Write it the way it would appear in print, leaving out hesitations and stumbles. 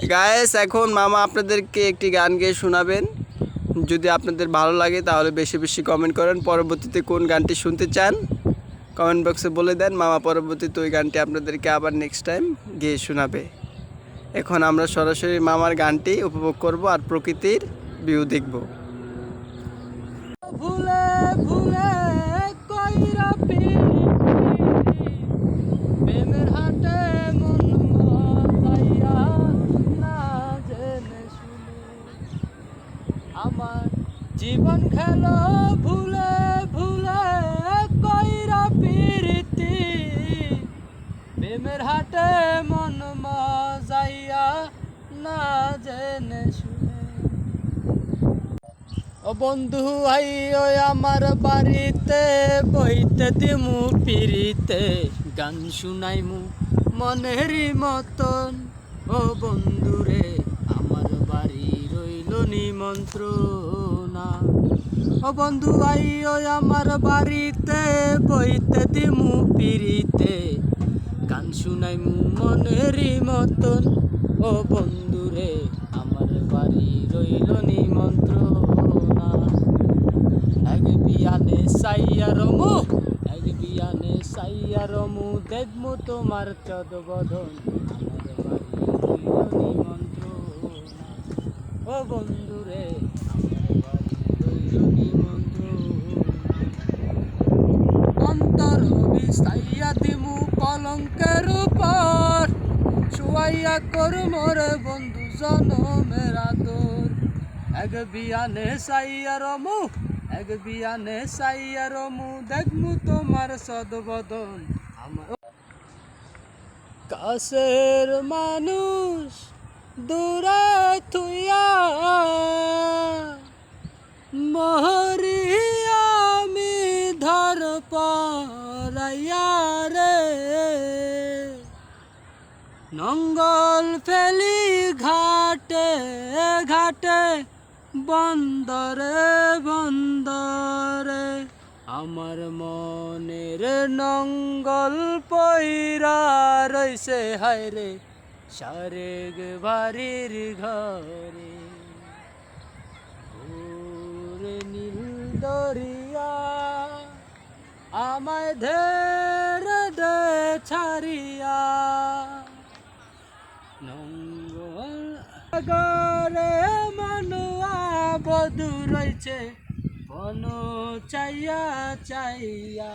Guys এখন মামা আপনাদেরকে একটি গান গেয়ে শোনাবেন। যদি আপনাদের ভালো লাগে তাহলে বেশি বেশি কমেন্ট করেন। পরবর্তীতে কোন গানটি শুনতে চান কমেন্ট বক্সে বলে দেন। মামা পরবর্তীতে ওই গানটি আপনাদেরকে আবার নেক্সট টাইম গেয়ে শোনাবে। এখন আমরা সরাসরি মামার গানটি উপভোগ করব আর প্রকৃতির ভিউ দেখব। ভুলে ভুলে কইরা প্রেমের হাটে মন মজাইয়া না জেনে শুনে আমার জীবন খেলো ভুলে ভুলে কইরা প্রীতি প্রেমের হাটে মন মজাইয়া না জেনে শুনে। ও বন্ধু আইও আমার বাড়িতে বইতে দিমু পিরিতে গান শুনাইমু মনেরই মতন। ও বন্ধু রে আমার বাড়ি রইল নিমন্ত্রণা। ও বন্ধু আইও আমার বাড়িতে বইতে দিমু পিরিতে গান শুনাইমু মনেরই মতন। ও বন্ধু রে আমার বাড়ি রইল নিমন্ত্রণা। এক বিয়ানে সাইয়া রমু এক বিয়ানে সাইয়া রমু দেখমু তোমার চদবদন। আমার বাড়ি রইল নিমন্ত্রণা। ও বন্ধু রে আমার বাড়ি রইল নিমন্ত্রণা। অন্তর বিছাইয়া দিমু কলঙ্কের উপর শুয়াইয়া কর মোরে বন্ধু জনমের আদর। এক বিয়ানে সাইয়া রমু এক বিয়ানে সাইয়া রমু দেখমু তোমার সদবদন। আমার কাছের মানুষ দূরে থুইয়া মহরি আমি ধর পরাইয়া রে নঙ্গল ফেলি ঘাটে ঘাটে বন্দরে বন্দরে আমার মনের নঙ্গল পইরা রইছে হায়রে সারেগ বাড়ির ঘরে। ঘুরে নীল দরিয়া আমায় ধেরে দে ছাড়িয়া নঙ্গল সাগরে মনুয়া বধু রয়েছে বন চাইয়া চাইয়া।